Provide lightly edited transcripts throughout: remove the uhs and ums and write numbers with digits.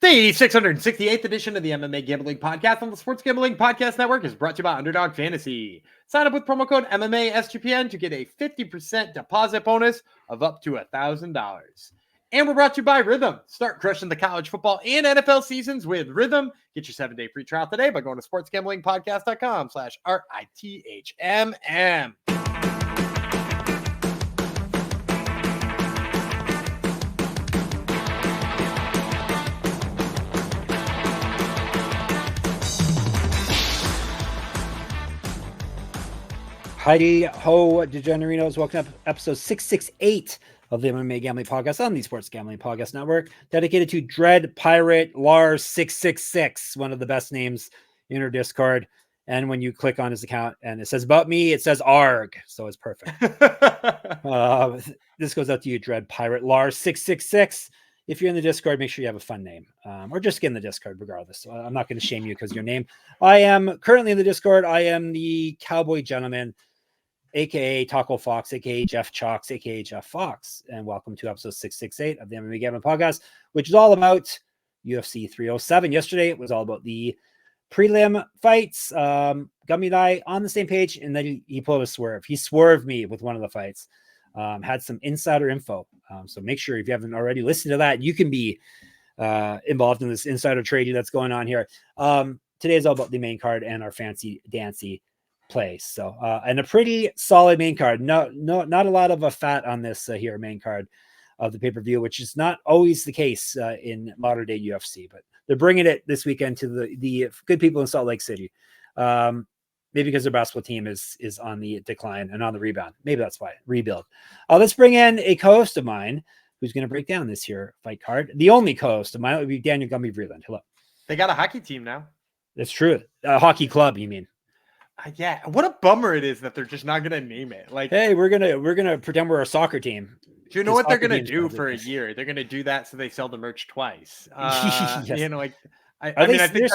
The 668th edition of the MMA Gambling Podcast on the Sports Gambling Podcast Network is brought to you by Underdog Fantasy. Sign up with promo code MMA SGPN to get a 50% deposit bonus of up to $1,000. And we're brought to you by Rhythm. Start crushing the college football and NFL seasons with Rhythm. Get your 7-day free trial today by going to sportsgamblingpodcast.com/RITHMM. Heidi ho, degenerinos. Welcome to episode 668 of the MMA Gambling Podcast on the Sports Gambling Podcast Network, dedicated to Dread Pirate Lars 666, one of the best names in our Discord. And when you click on his account and it says about me, it says ARG, so it's perfect. This goes out to you, Dread Pirate Lars 666. If you're in the Discord, make sure you have a fun name, or just get in the Discord regardless. I'm not going to shame you because of your name. I am currently in the Discord. I am the Cowboy Gentleman, aka Taco Fox, aka Jeff Chalks, aka Jeff Fox, and welcome to episode 668 of the MMA Gambling Podcast, which is all about UFC 307. Yesterday, it was all about the prelim fights. Gummy and I on the same page, and then he pulled a swerve. He swerved me with one of the fights. Had some insider info. So make sure if you haven't already listened to that, you can be involved in this insider trading that's going on here. Today is all about the main card and our fancy dancy place. So and a pretty solid main card. Not a lot of a fat on this here main card of the pay-per-view, which is not always the case in modern day UFC, but they're bringing it this weekend to the good people in Salt Lake City. Maybe because their basketball team is on the decline and on the rebound. Maybe that's why. Rebuild. Let's bring in a co-host of mine who's going to break down this here fight card. The only co-host of mine would be Daniel Gumby Vreeland. Hello. They got a hockey team now. That's true. A hockey club, you mean? Yeah. What a bummer it is that they're just not going to name it. Like, hey, we're gonna pretend we're a soccer team. Do you know what they're going to do for a year? They're going to do that so they sell the merch twice. Yes. You know, like, I think they're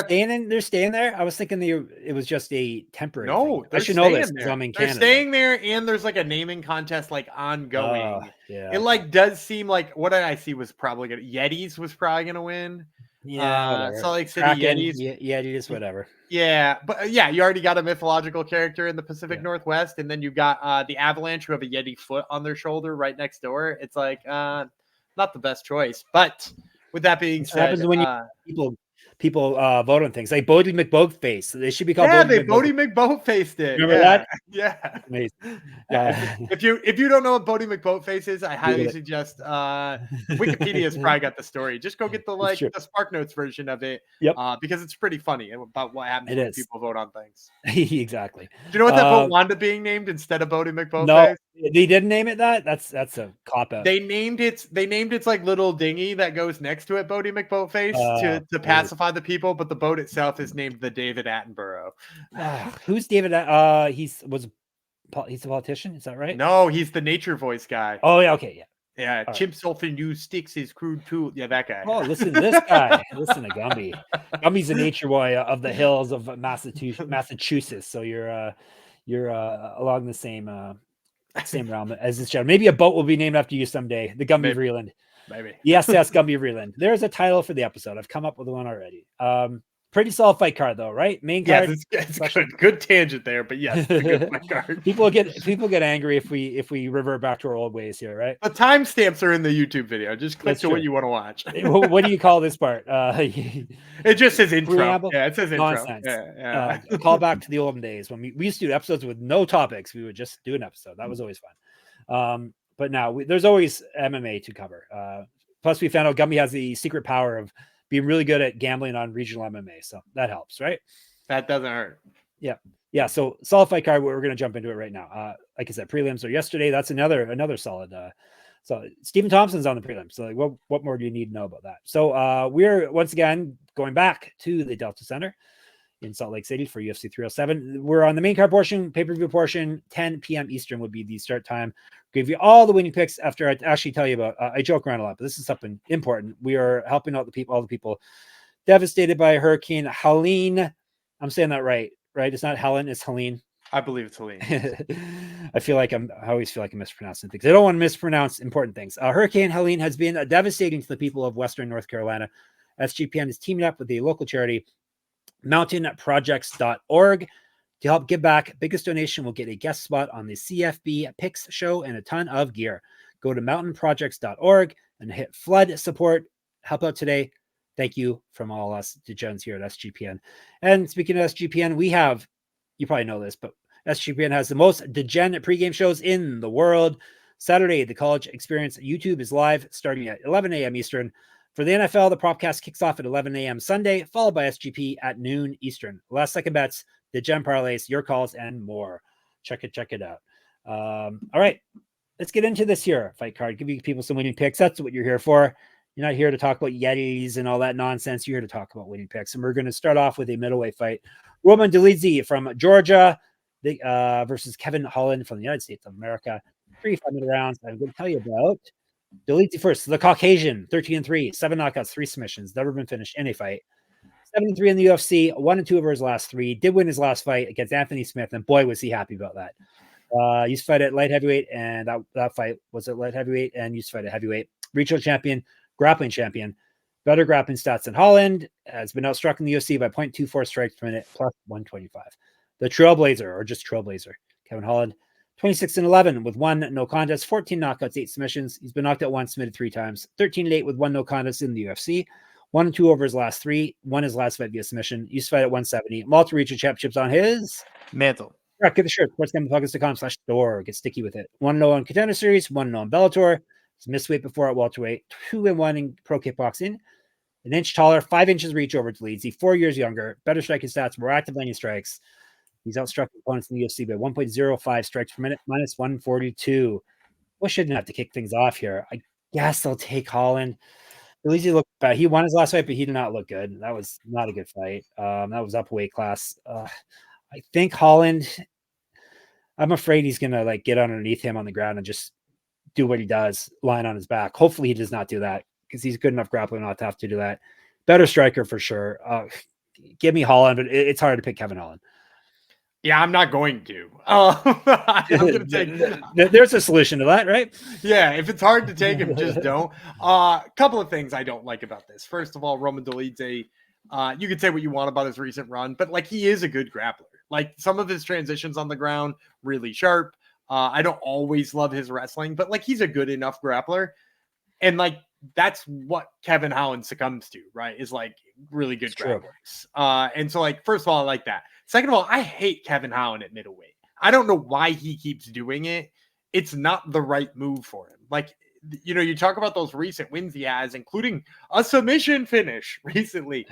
staying there. I was thinking it was just a temporary. No, I should know this because I'm in They're Canada. staying there, and there's like a naming contest like ongoing. Yeah. It like does seem like what did I see was probably gonna Yetis was probably gonna win. Yeah, Salt Lake City Kraken, Yetis. Yetis, whatever. Yeah, but yeah, you already got a mythological character in the Pacific Northwest, and then you got the Avalanche who have a Yeti foot on their shoulder right next door. It's like not the best choice. But with that being said, happens when people vote on things like Bodie McBoatface. They should be called. Yeah, Bodie McBoatface did. Remember that? Yeah. Amazing. If you don't know what Bodie McBoatface is, I highly suggest Wikipedia's probably got the story. Just go get the Spark Notes version of it. Yep. Because it's pretty funny about what happens when people vote on things. Exactly. Do you know what that vote wound up being named instead of Bodie McBoatface? No, they didn't name it that. That's a cop out. They named its like little dinghy that goes next to it Bodie McBoatface to pacify the people, but the boat itself is named the David Attenborough. Who's David? He's a politician. Is that right? No, he's the nature voice guy. Oh yeah, okay, yeah. Yeah, chimps often use sticks as crude too. Yeah, that guy. Oh, listen to this guy. Listen to Gumby. Gumby's a nature boy of the hills of Massachusetts. So you're along the same realm as this gentleman. Maybe a boat will be named after you someday. The Gumby Vreeland. Maybe. Yes, Gumby Vreeland. There's a title for the episode. I've come up with one already. Pretty solid fight card though, right? Main card. Yes, it's good tangent there, but yes, it's a good fight card. People get angry if we revert back to our old ways here, right? The timestamps are in the YouTube video. Just click to what you want to watch. What do you call this part? It just says intro. Preamble? Yeah, it says intro. Nonsense. Yeah. Call back to the olden days when we used to do episodes with no topics. We would just do an episode. That was always fun. But now there's always MMA to cover. Plus, we found out Gumby has the secret power of being really good at gambling on regional MMA. So that helps, right? That doesn't hurt. Yeah. So solid fight card. We're going to jump into it right now. Like I said, prelims are yesterday. That's another solid. So Stephen Thompson's on the prelims. So like, what more do you need to know about that? So we're once again going back to the Delta Center in Salt Lake City for UFC 307. We're on the main card portion, pay-per-view portion. 10 p.m. Eastern would be the start time. Give you all the winning picks after I actually tell you about. I joke around a lot, but this is something important. We are helping out all the people devastated by Hurricane Helene. I'm saying that right? It's not Helen, it's Helene. I believe it's Helene. I always feel like I'm mispronouncing things. I don't want to mispronounce important things. Hurricane Helene has been devastating to the people of Western North Carolina SGPN is teaming up with the local charity mountainprojects.org to help give back. Biggest donation will get a guest spot on the CFB Picks show and a ton of gear. Go to mountainprojects.org and hit flood support. Help out today. Thank you from all us degens here at SGPN. And speaking of SGPN, we have, you probably know this, but SGPN has the most degen pregame shows in the world. Saturday, the College Experience YouTube is live starting at 11 a.m. Eastern. For the NFL, the Propcast kicks off at 11 a.m. Sunday, followed by SGP at noon Eastern. Last second bets, the gem parlays, your calls, and more. Check it out. All right, let's get into this here fight card. Give you people some winning picks. That's what you're here for. You're not here to talk about Yetis and all that nonsense. You're here to talk about winning picks. And we're going to start off with a middleweight fight. Roman Dolidze from Georgia versus Kevin Holland from the United States of America. 3 5-minute rounds. I'm going to tell you about Dolidze first. The Caucasian, 13-3, 7 knockouts, 3 submissions. Never been finished in a fight. 7-3 in the UFC, 1-2 over his last 3. Did win his last fight against Anthony Smith, and boy, was he happy about that. Used to fight at light heavyweight, and that fight was at light heavyweight, and used to fight at heavyweight. Regional champion, grappling champion. Better grappling stats than Holland. Has been outstruck in the UFC by 0.24 strikes per minute, plus 125. The Trailblazer, or just Trailblazer, Kevin Holland, 26-11 with 1 no contest, 14 knockouts, 8 submissions. He's been knocked out once, submitted 3 times. 13-8 with 1 no contest in the UFC. 1-2 over his last 3. Won his last fight via submission. Used to fight at 170. Multiple regional championships on his mantle. Get the shirt. sportsgamblingfocus.com/store. Get sticky with it. 1-0 on Contender Series. 1-0 on Bellator. He's missed weight before at welterweight. 2-1 in pro kickboxing. An inch taller, 5 inches reach over to Leeds. 4 years younger. Better striking stats. More active landing strikes. He's outstruck opponents in the UFC by 1.05 strikes per minute, minus 142. Wish I didn't have to kick things off here. I guess I'll take Holland. Dolidze looked bad. He won his last fight, but he did not look good. That was not a good fight. That was up weight class. I think Holland, I'm afraid he's going to get underneath him on the ground and just do what he does, lying on his back. Hopefully he does not do that because he's good enough grappling not to have to do that. Better striker for sure. Give me Holland, but it's hard to pick Kevin Holland. Yeah, I'm not going to. I'm gonna take. There's a solution to that, right? Yeah, if it's hard to take him, just don't. Couple of things I don't like about this. First of all, Roman Dolidze, you could say what you want about his recent run, but he is a good grappler. Some of his transitions on the ground, really sharp. I don't always love his wrestling, but he's a good enough grappler. And that's what Kevin Holland succumbs to, right? Is really good grapplers. And so first of all, I like that. Second of all, I hate Kevin Holland at middleweight. I don't know why he keeps doing it. It's not the right move for him. You talk about those recent wins he has, including a submission finish recently.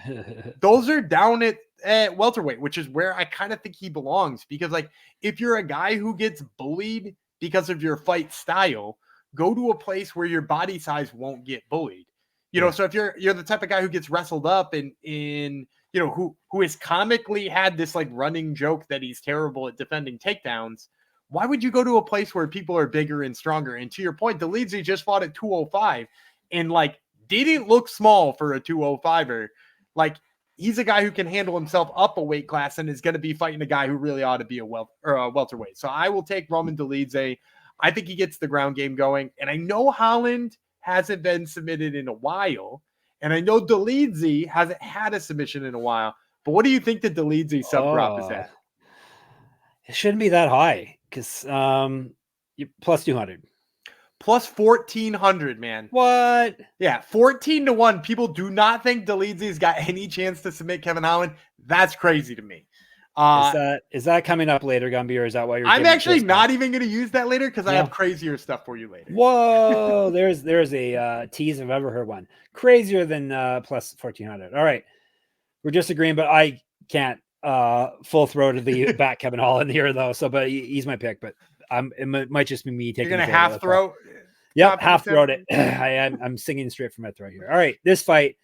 Those are down at welterweight, which is where I kind of think he belongs. Because if you're a guy who gets bullied because of your fight style, go to a place where your body size won't get bullied. So if you're the type of guy who gets wrestled up in who has comically had this running joke that he's terrible at defending takedowns, why would you go to a place where people are bigger and stronger? And to your point, Dolidze just fought at 205 and didn't look small for a 205er. He's a guy who can handle himself up a weight class and is going to be fighting a guy who really ought to be a welterweight. So I will take Roman Dolidze. I think he gets the ground game going. And I know Holland hasn't been submitted in a while. And I know Dolidze hasn't had a submission in a while. But what do you think the Dolidze sub prop is at? It shouldn't be that high because you're plus 200. Plus 1,400, man. What? Yeah, 14-1. People do not think Dolidze's got any chance to submit Kevin Holland. That's crazy to me. Is that coming up later, Gumby, or is that why you're? I'm actually not even going to use that later because I have crazier stuff for you later. Whoa, there's a tease if I've ever heard one. Crazier than plus 1,400. All right, we're disagreeing, but I can't full throatedly back Kevin Holland here though. So, but he's my pick. But it might just be me taking. You're gonna half throat. Yep, half throat it. I'm singing straight from my throat here. All right, this fight.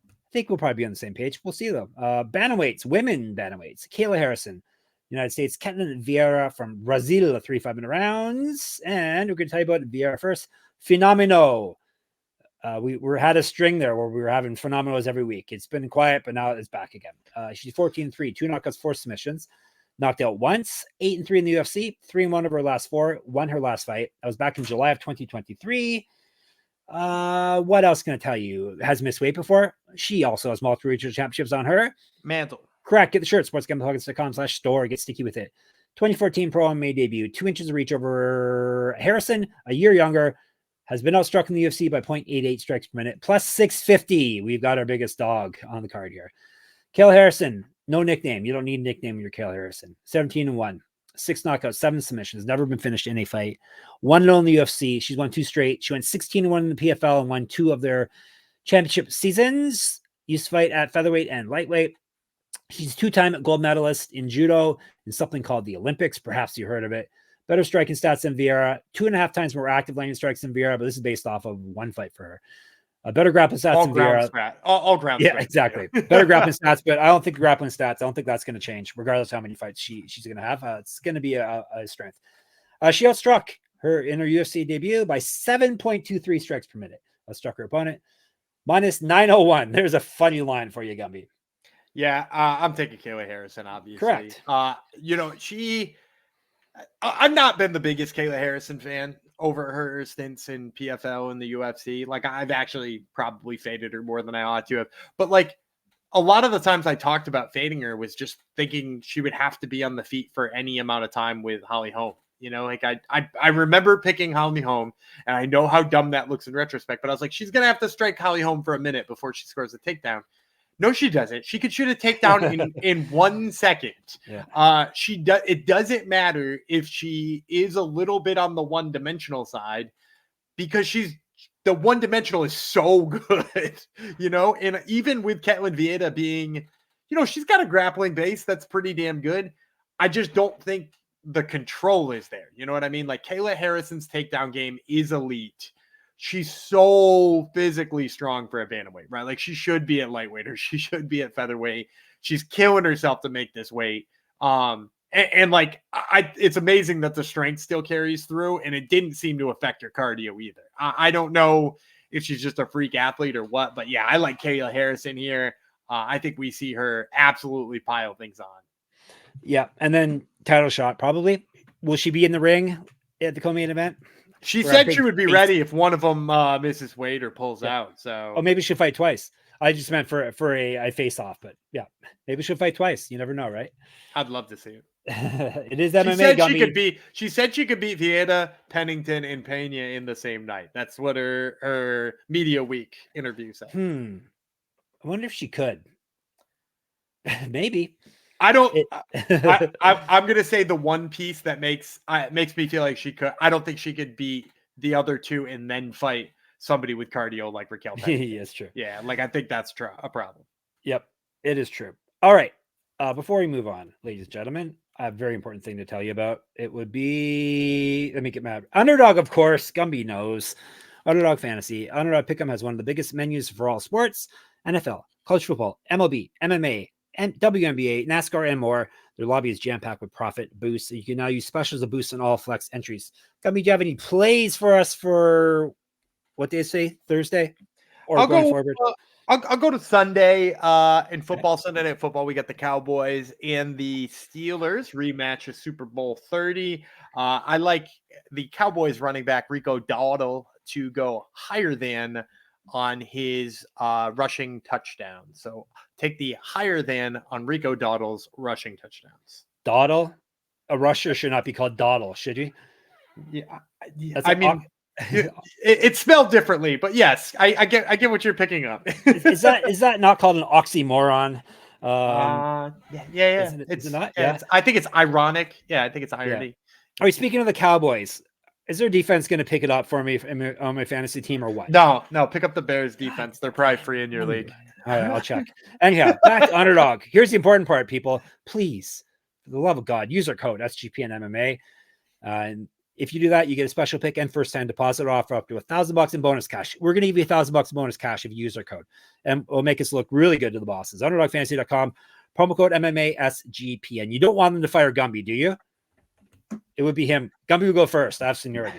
I think we'll probably be on the same page. We'll see, though. Bantamweights, women bantamweights. Kayla Harrison, United States. Ketlen Vieira from Brazil, 3 5-minute rounds. And we're going to tell you about Vieira first. Fenomeno. We had a string there where we were having phenomenos every week. It's been quiet, but now it's back again. She's 14-3, 2 knockouts, 4 submissions. Knocked out once, 8-3 in the UFC, 3-1 over her last 4. Won her last fight. That was back in July of 2023. What else can I tell you? Has missed weight before. She also has multiple regional championships on her. Mantle. Correct. Get the shirt. sportsgamblingpockets.com/store. Get sticky with it. 2014 Pro MMA debut. 2 inches of reach over Harrison. A year younger. Has been outstruck in the UFC by 0.88 strikes per minute. Plus 650. We've got our biggest dog on the card here. Kayla Harrison. No nickname. You don't need a nickname when you're Kayla Harrison. 17-1. 6 knockouts, 7 submissions. Never been finished in a fight. 1-0 in the UFC. She's won 2 straight. She went 16-1 in the PFL and won 2 of their championship seasons. Used to fight at featherweight and lightweight. She's 2-time gold medalist in judo in something called the Olympics. Perhaps you heard of it. Better striking stats than Vieira. 2.5 times more active landing strikes than Vieira, but this is based off of 1 fight for her. A better grappling stats than Vieira. All ground. Yeah, exactly. Better grappling stats, but I don't think grappling stats. I don't think that's going to change, regardless of how many fights she's going to have. It's going to be a strength. She outstruck her in her UFC debut by 7.23 strikes per minute. Outstruck her opponent. Minus 901. There's a funny line for you, Gumby. Yeah, I'm taking Kayla Harrison, obviously. Correct. I've not been the biggest Kayla Harrison fan over her stints in PFL and the UFC. Like, I've actually probably faded her more than I ought to have. But like, a lot of the times I talked about fading her was just thinking she would have to be on the feet for any amount of time with Holly Holm. You know, like I remember picking Holly Holm, and I know how dumb that looks in retrospect, but I was like, she's going to have to strike Holly Holm for a minute before she scores a takedown. No, she doesn't. She could shoot a takedown in 1 second. Yeah. It doesn't matter if she is a little bit on the one-dimensional side, because the one-dimensional is so good, you know. And even with Ketlen Vieira being, you know, she's got a grappling base that's pretty damn good. I just don't think the control is there. You know what I mean? Like, Kayla Harrison's takedown game is elite. She's so physically strong for a bantamweight, right? Like, she should be at lightweight or she should be at featherweight. She's killing herself to make this weight. It's amazing that the strength still carries through, and it didn't seem to affect her cardio either. I don't know if she's just a freak athlete or what, but yeah, I like Kayla Harrison here. I think we see her absolutely pile things on. Yeah. And then title shot, probably. Will she be in the ring at the co-main event? She said she would be ready if one of them misses weight or pulls out. So, maybe she'll fight twice. I just meant for a face off, but yeah, maybe she'll fight twice. You never know, right? I'd love to see it. It is MMA. She said she could beat Vieira, Pennington, and Peña in the same night. That's what her media week interview said. I wonder if she could. Maybe. I don't. I'm gonna say the one piece that makes me feel like she could. I don't think she could beat the other two and then fight somebody with cardio like Raquel. Yes, true. Yeah, like, I think that's a problem. Yep, it is true. All right. Before we move on, ladies and gentlemen, I have a very important thing to tell you about. It would be, let me get mad. Underdog, of course. Gumby knows. Underdog Fantasy. Underdog Pick'em has one of the biggest menus for all sports: NFL, college football, MLB, MMA, and WNBA, NASCAR, and more. Their lobby is jam-packed with profit boosts. You can now use specials to boost on all flex entries. Gumby, do you have any plays for us for what they say, Thursday? Or I'll going go forward? I'll go to Sunday in football. Sunday Night Football, we got the Cowboys and the Steelers rematch of Super Bowl 30. I like the Cowboys running back Rico Dowdle to go higher than on his rushing touchdown. So take the higher than on Rico Dowdle's rushing touchdowns. Dawdle? A rusher should not be called Dawdle, should you? Yeah, I mean, it's spelled differently, but yes, I get what you're picking up. is that not called an oxymoron? Yeah. Is it not? Yeah. I think it's ironic. Yeah, I think it's irony. Yeah. All right, speaking of the Cowboys, is their defense going to pick it up for me on my fantasy team or what? No, pick up the Bears defense. They're probably free in your league. All right, I'll check. Anyhow, back to Underdog. Here's the important part, people. Please, for the love of God, use our code SGPN MMA. And if you do that, you get a special pick and first-time deposit offer up to $1,000 in bonus cash. We're going to give you $1,000 in bonus cash if you use our code, and it'll make us look really good to the bosses. UnderdogFantasy.com, promo code MMA SGPN. You don't want them to fire Gumby, do you? It would be him. Gumby will go first. I have seniority.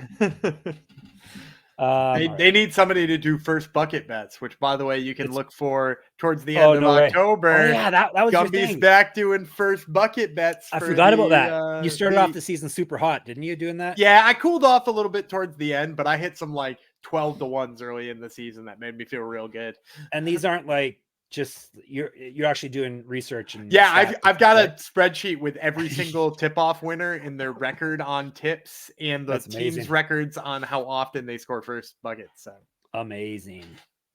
They need somebody to do first bucket bets, which, by the way, you can look for towards the end of October. Oh, yeah, that was Gumby's back doing first bucket bets. I forgot about that. You started off the season super hot, didn't you, doing that? Yeah, I cooled off a little bit towards the end, but I hit some like 12-1s early in the season that made me feel real good. And these aren't like just you're actually doing research and yeah, I've got a spreadsheet with every single tip-off winner and their record on tips and the team's records on how often they score first buckets. So amazing.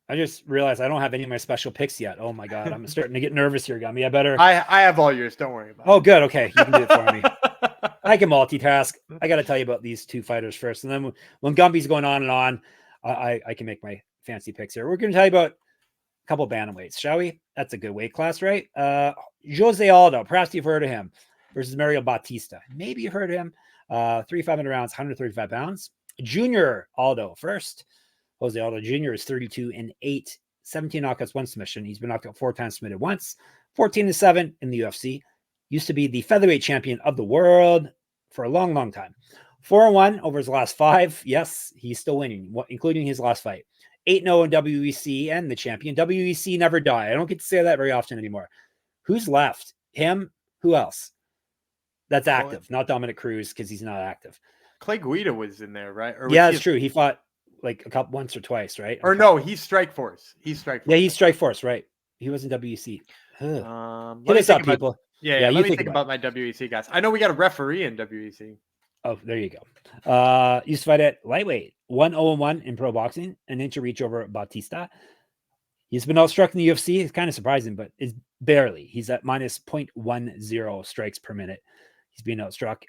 I just realized I don't have any of my special picks yet. Oh my god, I'm starting to get nervous here, Gummy. I have all yours. Don't worry about it. Oh, good. Okay, you can do it for me. I can multitask. I got to tell you about these two fighters first, and then when Gumby's going on and on, I can make my fancy picks here. We're going to tell you about a couple bantamweights, shall we? That's a good weight class, right? José Aldo, perhaps you've heard of him, versus Mario Bautista. Maybe you've heard of him. 3 500 rounds, 135 pounds. Junior Aldo first. José Aldo Jr. is 32-8, 17 knockouts, 1 submission. He's been knocked out 4 times, submitted once. 14-7 in the UFC. Used to be the featherweight champion of the world for a long, long time. 4-1 over his last 5. Yes, he's still winning, including his last fight. 8-0 in WEC and the champion. WEC never die. I don't get to say that very often anymore. Who's left? Him? Who else? That's active, not Dominic Cruz, because he's not active. Clay Guida was in there, right? Or yeah, it's true. He fought like once or twice, right? Or no, he's Strikeforce. He's Strikeforce. Yeah, he's Strikeforce, right? He was in WEC. Let me think up, people. Yeah, let me think about my WEC guys. I know we got a referee in WEC. Oh, there you go. Used to fight at lightweight, 1-0-1 in pro boxing, an inch of reach over Bautista. He's been outstruck in the UFC. It's kind of surprising, but it's barely. He's at minus 0.10 strikes per minute. He's being outstruck.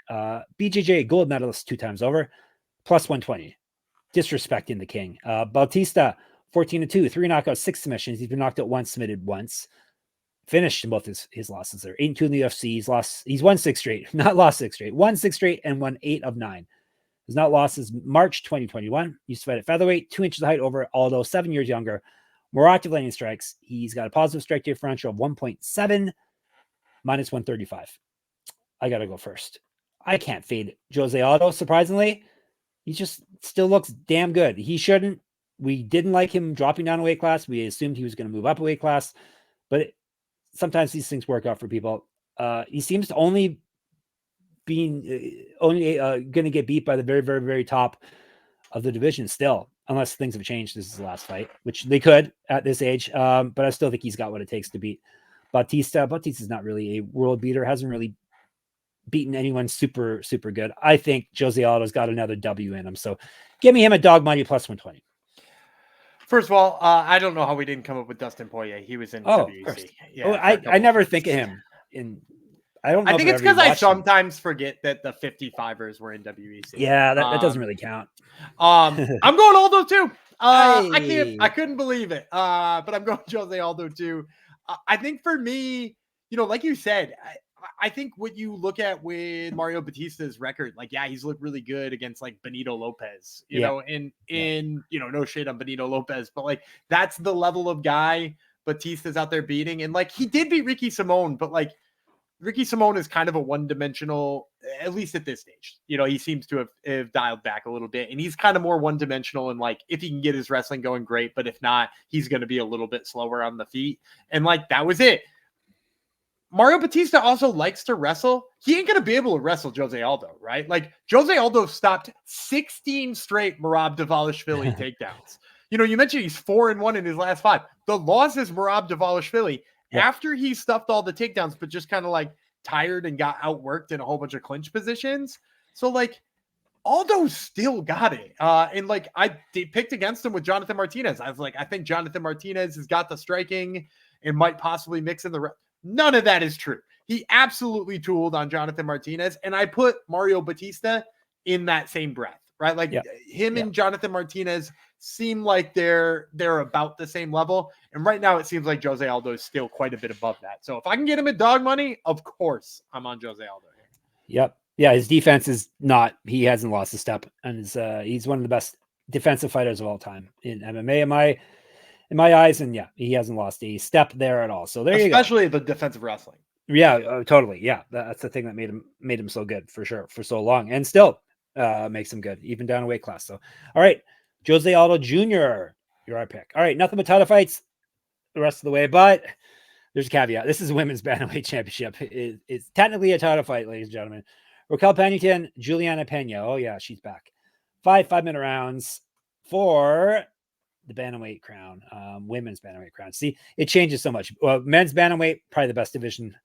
BJJ gold medalist 2 times over, plus 120. Disrespecting the king. Bautista, 14-2, 3 knockouts, 6 submissions. He's been knocked out once, submitted once. Finished in both his losses there. 8-2 in the UFC. He's won 6 straight, not lost 6 straight. Won 6 straight and won 8 of 9. He's not lost since March 2021. Used to fight at featherweight, 2 inches of height over, although 7 years younger. More active landing strikes. He's got a positive strike differential of 1.7, minus 135. I got to go first. I can't fade José Aldo, surprisingly. He just still looks damn good. He shouldn't. We didn't like him dropping down a weight class. We assumed he was going to move up a weight class. But sometimes these things work out for people. He seems to only going to get beat by the very, very, very top of the division still, unless things have changed. This is the last fight, which they could at this age. But I still think he's got what it takes to beat Bautista. Bautista's not really a world beater. Hasn't really beaten anyone super, super good. I think José Aldo's got another W in him. So give me him a dog money plus 120. First of all, I don't know how we didn't come up with Dustin Poirier. He was in WEC. Yeah, I never think of him in. I don't know. I think it's because I sometimes forget that the 55ers were in WEC. Yeah, that doesn't really count. I'm going Aldo too. I couldn't believe it. But I'm going José Aldo too. I think for me, like you said, I think what you look at with Mario Bautista's record, like, yeah, he's looked really good against like Benito Lopez, no shade on Benito Lopez, but like, that's the level of guy Bautista's out there beating. And like, he did beat Ricky Simone, but like Ricky Simone is kind of a one-dimensional, at least at this stage. He seems to have dialed back a little bit, and he's kind of more one-dimensional. And like, if he can get his wrestling going, great. But if not, he's going to be a little bit slower on the feet. And like, that was it. Mario Bautista also likes to wrestle. He ain't going to be able to wrestle José Aldo, right? Like, José Aldo stopped 16 straight Merab Dvalishvili takedowns. You mentioned he's 4-1 in his last 5. The loss is Merab Dvalishvili after he stuffed all the takedowns, but just kind of like tired and got outworked in a whole bunch of clinch positions. So like, Aldo still got it. And like, I picked against him with Jonathan Martinez. I was like, I think Jonathan Martinez has got the striking and might possibly mix in the None of that is true. He absolutely tooled on Jonathan Martinez, and I put Mario Bautista in that same breath, right? Like him and Jonathan Martinez seem like they're about the same level, and right now it seems like José Aldo is still quite a bit above that. So if I can get him at dog money, of course I'm on José Aldo here. Yep. Yeah, his defense is not. He hasn't lost a step, and he's one of the best defensive fighters of all time in MMA. In my eyes, and he hasn't lost a step there at all. So there you go. Especially the defensive wrestling. Yeah, totally. Yeah, that's the thing that made him so good for sure for so long, and still makes him good even down a weight class. So, all right, José Aldo Jr., you're our pick. All right, nothing but title fights the rest of the way, but there's a caveat. This is a women's bantamweight championship. It's technically a title fight, ladies and gentlemen. Raquel Pennington, Julianna Peña. Oh yeah, she's back. 5 5-minute rounds. for the bantamweight crown, women's bantamweight crown. See, it changes so much. Well, men's bantamweight, probably the best division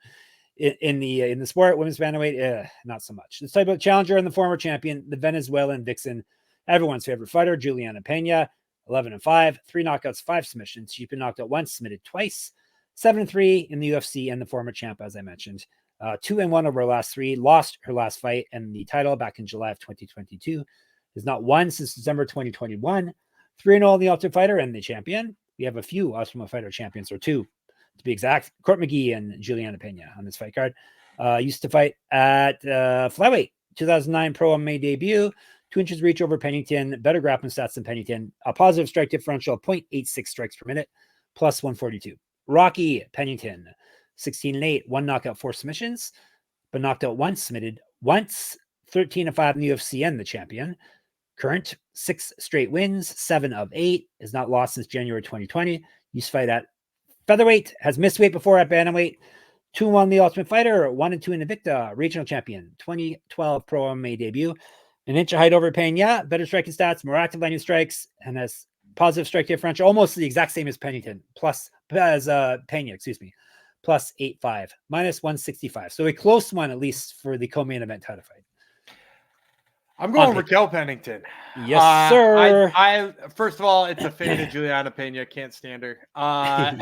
in the sport. Women's bantamweight, not so much. Let's talk about challenger and the former champion, the Venezuelan vixen, everyone's favorite fighter, Julianna Peña, 11-5, 3 knockouts, 5 submissions. She's been knocked out once, submitted twice, 7-3 in the UFC, and the former champ, as I mentioned. 2-1 over her last 3, lost her last fight and the title back in July of 2022. Has not won since December 2021. 3-0 in the Ultimate Fighter and the champion. We have a few Ultimate Fighter champions, or 2 to be exact. Court McGee and Julianna Peña on this fight card. Used to fight at flyweight, 2009 Pro MMA debut. 2 inches reach over Pennington, better grappling stats than Pennington. A positive strike differential of 0.86 strikes per minute, plus 142. Rocky Pennington, 16-8, 1 knockout, 4 submissions, but knocked out once, submitted once, 13-5 in the UFC and the champion. Current 6 straight wins, 7 of 8, is not lost since January 2020. Used to fight at featherweight, has missed weight before at bantamweight. 2-1 the Ultimate Fighter, 1-2 in Invicta, regional champion, 2012 Pro MMA debut. An inch of height over Peña, better striking stats, more active landing strikes, and has positive strike differential, almost the exact same as Pennington, plus as Peña, plus 8.5, minus 165. So a close one, at least for the co-main event title fight. I'm going Raquel Pennington. Yes, sir. I first of all, it's a fan of Julianna Peña. Can't stand her. I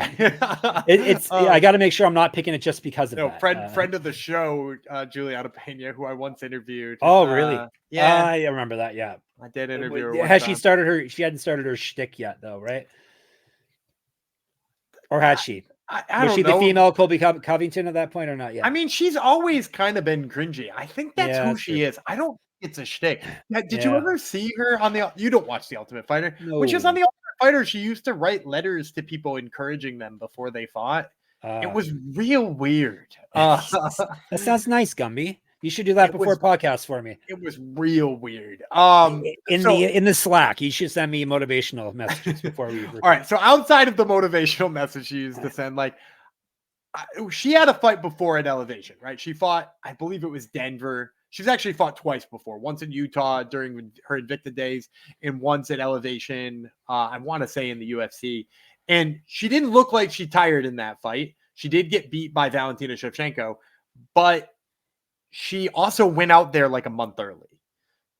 got to make sure I'm not picking it just because of that. Friend of the show, Julianna Peña, who I once interviewed. Oh, really? Yeah, I remember that. Yeah, I did interview her. Has she started her? She hadn't started her shtick yet, though, right? Or had she? I was she the female Colby Covington at that point, or not yet? I mean, she's always kind of been cringy. I think that's who she is. I don't. It's a shtick. Did you ever see her on the? You don't watch The Ultimate Fighter. No. When she was on The Ultimate Fighter, she used to write letters to people encouraging them before they fought. It was real weird. That sounds nice, Gumby. You should do that before podcast for me. It was real weird. In the Slack, you should send me motivational messages before we record. All right. So outside of the motivational message she used to send, like she had a fight before at Elevation, right? She fought, I believe it was Denver. She's actually fought twice before, once in Utah during her Invicta days and once at Elevation, I want to say in the UFC. And she didn't look like she tired in that fight. She did get beat by Valentina Shevchenko, but she also went out there like a month early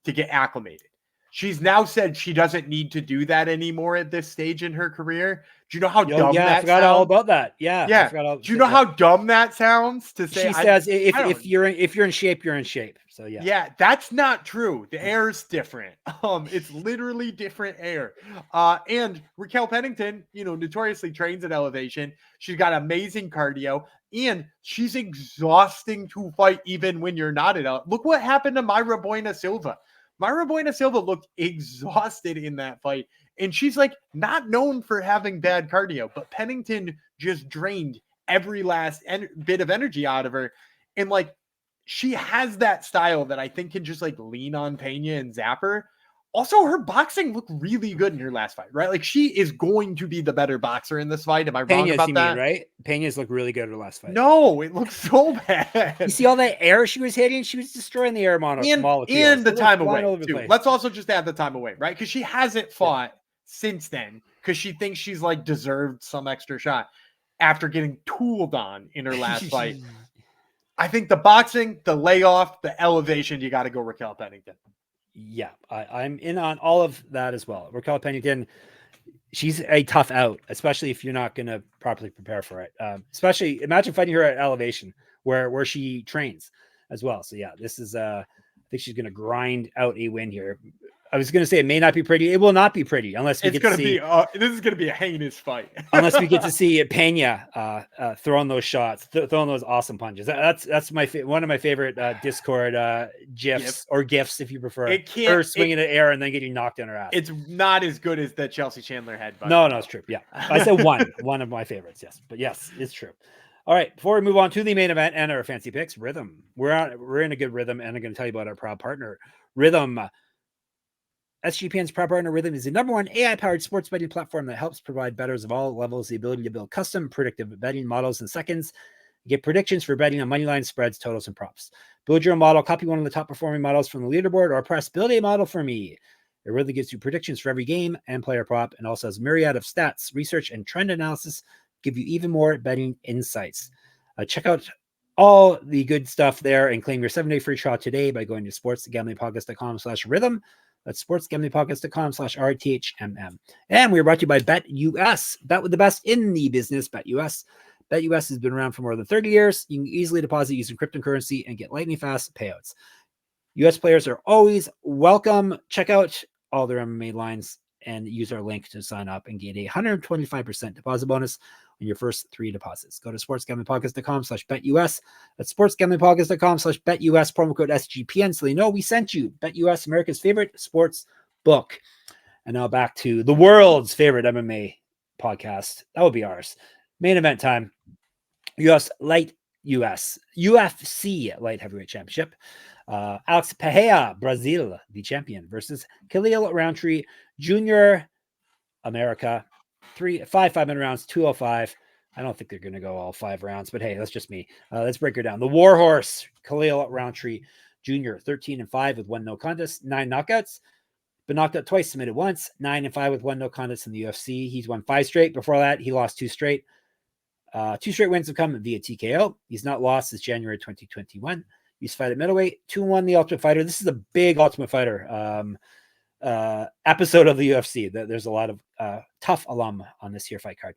to get acclimated. She's now said she doesn't need to do that anymore at this stage in her career. Do you know how dumb that I forgot all about that. Yeah. Do you know how dumb that sounds to say? She says if you're in shape, you're in shape. So yeah. Yeah, that's not true. The air's different. It's literally different air. And Raquel Pennington, notoriously trains at Elevation. She's got amazing cardio, and she's exhausting to fight even when you're not at Elevation. Look what happened to Mayra Bueno Silva. Mayra Bueno Silva looked exhausted in that fight, and she's like not known for having bad cardio, but Pennington just drained every last bit of energy out of her. And like, she has that style that I think can just like lean on Peña and zap her. Also, her boxing looked really good in her last fight, right? Like, she is going to be the better boxer in this fight. Am I wrong about that? Right? Peña's looked really good in her last fight. No, it looks so bad. You see all that air she was hitting? She was destroying the air molecules. And the time away, too. Let's also just add the time away, right? Because she hasn't fought since then because she thinks she's, like, deserved some extra shot after getting tooled on in her last fight. I think the boxing, the layoff, the elevation, you got to go Raquel Pennington. Yeah, I'm in on all of that as well. Raquel Pennington, she's a tough out, especially if you're not going to properly prepare for it. Especially, imagine fighting her at Elevation, where she trains as well. So yeah, this is I think she's going to grind out a win here. I was going to say it may not be pretty. It will not be pretty unless we get to see. This is going to be a heinous fight. Unless we get to see Peña throwing those shots, throwing those awesome punches. That's one of my favorite Discord gifs or gifs, if you prefer. It can't her swinging in the air and then getting knocked on her ass. It's not as good as the Chelsea Chandler head. No, it's true. Yeah, I said one of my favorites. Yes, but yes, it's true. All right, before we move on to the main event and our fancy picks, Rhythm. We're in a good rhythm, and I'm going to tell you about our proud partner, Rhythm. SGPN's proud partner Rhythm is the #1 AI-powered sports betting platform that helps provide bettors of all levels the ability to build custom predictive betting models in seconds, get predictions for betting on moneyline spreads, totals, and props. Build your own model, copy one of the top performing models from the leaderboard, or press build a model for me. It really gives you predictions for every game and player prop, and also has a myriad of stats, research, and trend analysis, give you even more betting insights. Check out all the good stuff there and claim your 7-day free trial today by going to sportsgamblingpodcast.com/rhythm. That's sportsgamblingpodcast.com/RTHMM. And we're brought to you by BetUS. Bet with the best in the business, BetUS. BetUS has been around for more than 30 years. You can easily deposit using cryptocurrency and get lightning fast payouts. US players are always welcome. Check out all their MMA lines and use our link to sign up and get a 125% deposit bonus on your first 3 deposits. Go to sportsgamblingpodcast.com/BetUS. That's sportsgamblingpodcast.com/BetUS, promo code SGPN, so they know we sent you. BetUS, America's favorite sports book. And now back to the world's favorite MMA podcast. That would be ours. Main event time. UFC light heavyweight championship. Alex Peña, Brazil, the champion, versus Khalil Rountree Jr., America. 5-minute rounds, 205. I don't think they're going to go all 5 rounds, but hey, that's just me. Let's break her down. The Warhorse, Khalil Rountree Jr., 13-5 with 1 no contest, 9 knockouts. Been knocked out twice, submitted once, 9-5 with 1 no contest in the UFC. He's won 5 straight. Before that, he lost 2 straight. 2 straight wins have come via TKO. He's not lost since January 2021. He's fight at middleweight, 2-1 the Ultimate Fighter. This is a big Ultimate Fighter episode of the UFC. There's a lot of tough alum on this here fight card.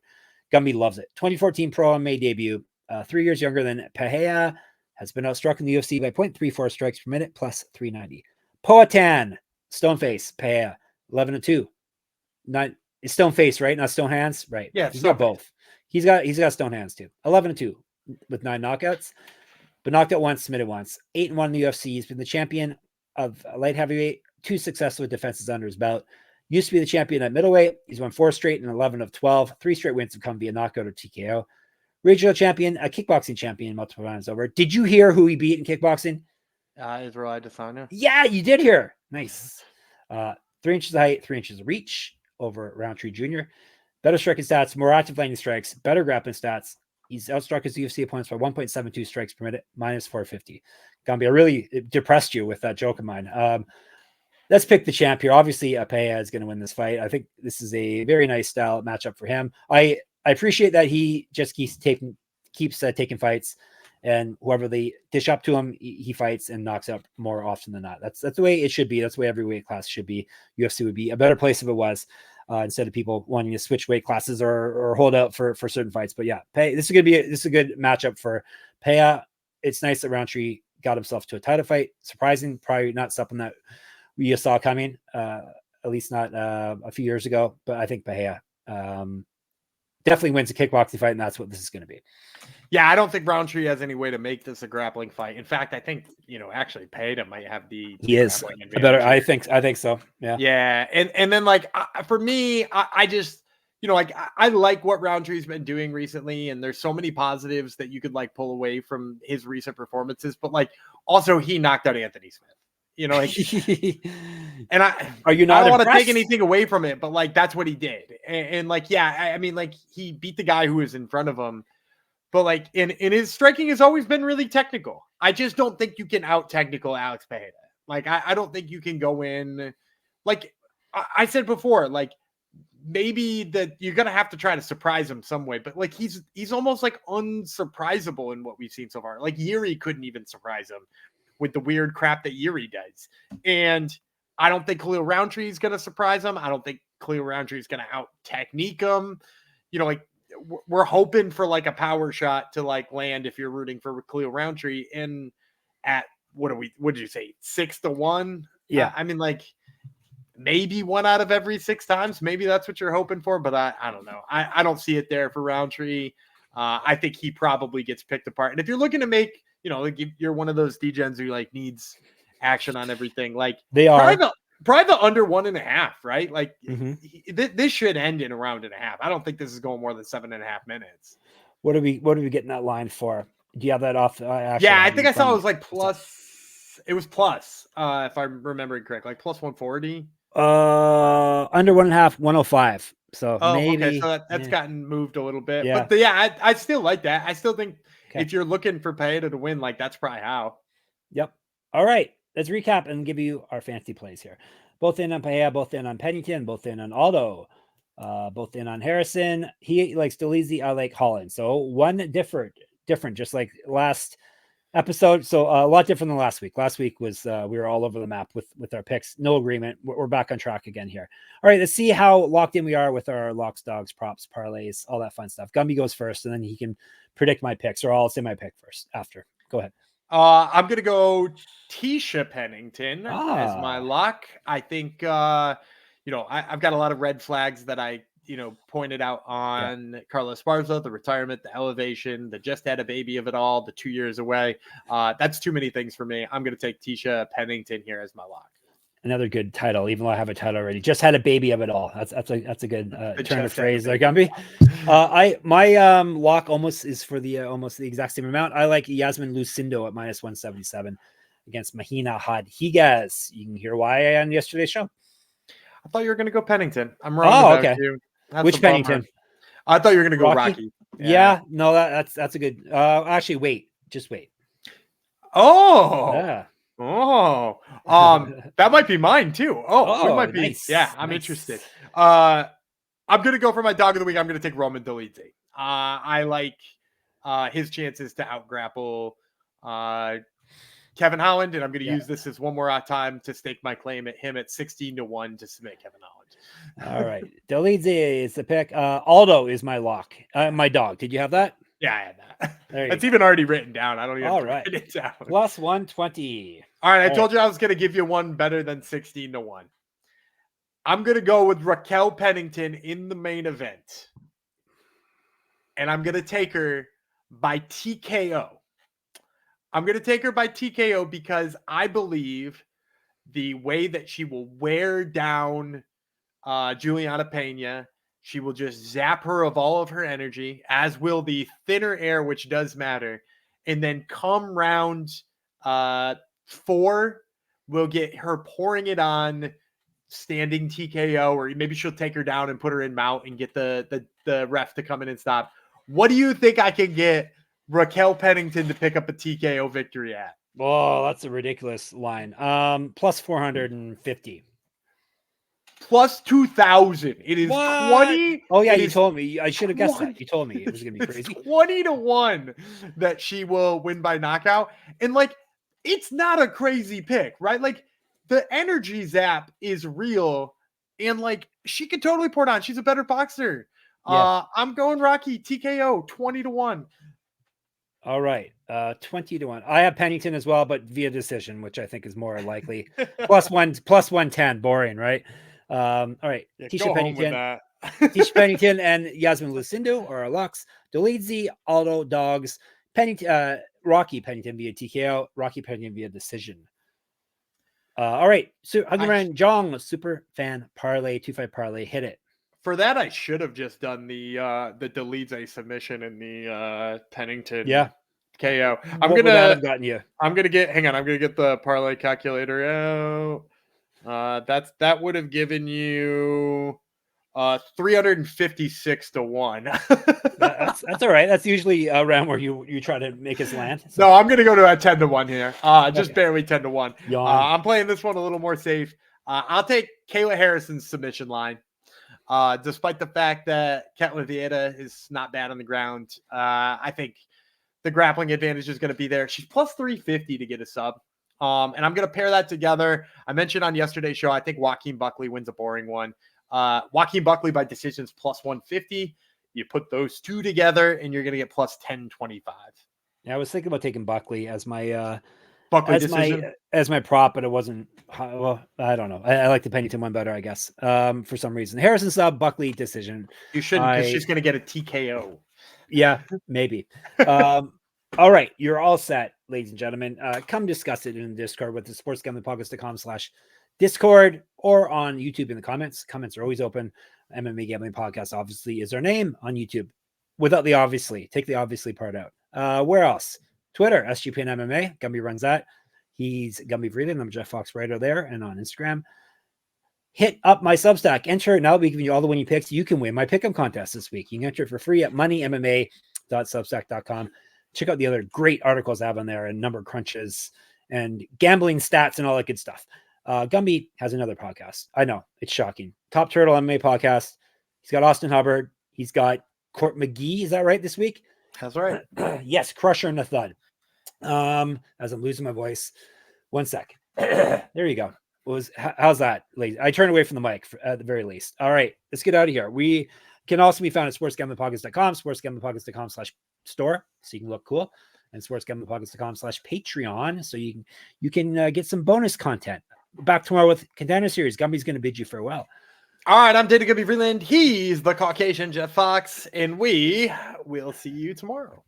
Gumby loves it. 2014 Pro MMA debut. 3 years younger than Pereira. Has been outstruck in the UFC by 0.34 strikes per minute plus 390. Poatan, Stoneface, Pereira, 11-2. Not Stoneface, right? Not Stone Hands, right? Yeah, he's got both. He's got Stone Hands too. 11-2 with 9 knockouts. But knocked out once, submitted once. 8-1 in the UFC. He's been the champion of light heavyweight. 2 successful defenses under his belt. Used to be the champion at middleweight. He's won 4 straight and 11 of 12. 3 straight wins have come via knockout or TKO. Regional champion, a kickboxing champion multiple times over. Did you hear who he beat in kickboxing? Israel Adesanya. Yeah, you did hear. Nice. 3 inches of height, 3 inches of reach over Rountree Jr. Better striking stats, more active landing strikes, better grappling stats. He's outstruck his UFC opponents by 1.72 strikes per minute, minus 450. Gambi, I really depressed you with that joke of mine. Let's pick the champ here. Obviously, Peña is going to win this fight. I think this is a very nice style matchup for him. I appreciate that he just keeps taking fights, and whoever they dish up to him, he fights and knocks out more often than not. That's the way it should be. That's the way every weight class should be. UFC would be a better place if it was. Instead of people wanting to switch weight classes or hold out for certain fights. But yeah, this is a good matchup for Peña. It's nice that Rountree got himself to a title fight. Surprising, probably not something that we saw coming, at least not a few years ago. But I think Peña definitely wins a kickboxing fight, and that's what this is going to be. Yeah, I don't think Rountree has any way to make this a grappling fight. In fact, I think, actually Peña might have the he is better. I think so. Yeah. Yeah. And then for me, I just, I like what Rountree's been doing recently, and there's so many positives that you could pull away from his recent performances, but also he knocked out Anthony Smith. And are you not? I don't want to take anything away from it, but that's what he did. And he beat the guy who was in front of him. But in his striking has always been really technical. I just don't think you can out technical Alex Peña. I don't think you can go in. I said before, maybe that you're gonna have to try to surprise him some way. But he's almost unsurprisable in what we've seen so far. Yuri couldn't even surprise him with the weird crap that Yuri does. And I don't think Khalil Rountree is gonna surprise him. I don't think Khalil Rountree is gonna out technique him. We're hoping for a power shot to land if you're rooting for Khalil Rountree. And at what did you say? 6-1? Yeah. Maybe 1 out of every 6 times. Maybe that's what you're hoping for, but I don't know. I don't see it there for Rountree. I think he probably gets picked apart. And if you're looking to make, you're one of those DGens who needs action on everything. They are. Probably the under 1.5, right? This should end in a round and a half. I don't think this is going more than 7.5 minutes. What are we getting that line for? Do you have that off? Yeah, I think I saw it was plus. It was plus, if I'm remembering correctly, plus 140. Under 1.5, 105. So maybe. Okay, so that's gotten moved a little bit. Yeah. But I still like that. I still think if you're looking for Peña to win, that's probably how. Yep. All right. Let's recap and give you our fantasy plays here. both in on Peña, both in on Pennington, both in on Aldo, both in on Harrison. He likes Dolidze, I like Holland. So one different, just like last episode. So a lot different than last week. Last week was we were all over the map with our picks. No agreement. We're back on track again here. All right, let's see how locked in we are with our locks, dogs, props, parlays, all that fun stuff. Gumby goes first, and then he can predict my picks, or I'll say my pick first after. Go ahead. I'm gonna go Tisha Pennington as my lock. I think I've got a lot of red flags that I pointed out on Carlos Esparza, the retirement, the elevation, the just had a baby of it all, the 2 years away. That's too many things for me. I'm gonna take Tisha Pennington here as my lock. Another good title, even though I have a title already. Just had a baby of it all. That's a good turn of phrase there, Gumby. My lock almost is for the almost the exact same amount. I like Yasmin Lucindo at -177 against Mahina Rodriguez. You can hear why on yesterday's show. I thought you were going to go Pennington. I'm wrong. Okay. You. Which Pennington? I thought you were going to go Rocky. Yeah. No, that's a good. Actually, wait. Just wait. Oh. Yeah. Oh, that might be mine too. We might be. Nice. Yeah, I'm interested. I'm gonna go for my dog of the week. I'm gonna take Roman Dolidze. I like his chances to outgrapple Kevin Holland, and I'm gonna use this as one more time to stake my claim at him at 16-1 to submit Kevin Holland. All right, Dolidze is the pick. Aldo is my lock. My dog. Did you have that? Yeah, I had that. It's even already written down. I don't even have to write it down. +120. All right, I told you I was going to give you one better than 16-1. I'm going to go with Raquel Pennington in the main event. And I'm going to take her by TKO. I'm going to take her by TKO because I believe the way that she will wear down Julianna Peña, she will just zap her of all of her energy, as will the thinner air, which does matter. And then come round 4, we'll get her pouring it on standing TKO, or maybe she'll take her down and put her in mount and get the ref to come in and stop. What do you think I can get Raquel Pennington to pick up a TKO victory at? Oh, that's a ridiculous line. +450. +2,000. It is what? 20. Oh yeah, you told me. I should have guessed that. You told me it was gonna be crazy. 20-1 that she will win by knockout. And like, it's not a crazy pick, right? Like, the energy zap is real, and like, she could totally pour it on. She's a better boxer. Yeah. I'm going Rocky TKO 20-1. All right, 20-1. I have Pennington as well, but via decision, which I think is more likely. +110. Boring, right? All right, Tisha Pennington. Tisha Pennington and Yasmin Lucindo are our locks. Dolidze, Aldo, dogs. Pennington, Rocky Pennington via TKO. Rocky Pennington via decision. All right, so Huggerman Jong super fan parlay 2-5 parlay. Hit it. For that, I should have just done the Dolidze submission and the Pennington KO. I'm gonna get the parlay calculator out. That would have given you 356-1. that's all right. That's usually around where you try to make us land. So. No, I'm gonna go to a 10-1 here. Just barely 10-1. I'm playing this one a little more safe. I'll take Kayla Harrison's submission line. Despite the fact that Ketlen Vieira is not bad on the ground, I think the grappling advantage is going to be there. She's +350 to get a sub. And I'm going to pair that together. I mentioned on yesterday's show, I think Joaquin Buckley wins a boring one. Joaquin Buckley by decisions +150. You put those two together and you're going to get +1025. Yeah, I was thinking about taking Buckley as my as my prop, but it wasn't. Well, I don't know. I like the Pennington one better, I guess. For some reason, Harrison sub, Buckley decision. You shouldn't, because she's going to get a TKO. Yeah, maybe. All right, you're all set, ladies and gentlemen. Come discuss it in the Discord with the sportsgamblingpodcast.com/Discord or on YouTube in the comments. Comments are always open. MMA Gambling Podcast obviously is our name on YouTube. Without the obviously, take the obviously part out. Where else? Twitter, SGPN MMA. Gumby runs that. He's Gumby Vreeland. I'm Jeff Fox Writer there and on Instagram. Hit up my Substack. Enter it now. We're giving you all the winning picks. You can win my pick'em contest this week. You can enter it for free at moneymma.substack.com. Check out the other great articles I have on there and number crunches and gambling stats and all that good stuff. Gumby has another podcast. I know, it's shocking. Top Turtle MMA podcast. He's got Austin Hubbard. He's got Court McGee. Is that right this week? That's right. Yes, Crusher and the Thud. As I'm losing my voice. 1 sec. There you go. How's that? I turned away from the mic at the very least. All right, let's get out of here. We can also be found at sportsgamblingpodcast.com, sportsgamblingpodcast.com/store, so you can look cool, and sportsgamblingpodcast.com/Patreon, so you can get some bonus content. Back tomorrow with Contender Series. Gumby's going to bid you farewell. All right, I'm Data Gumby Freeland. He's the Caucasian Jeff Fox, and we will see you tomorrow.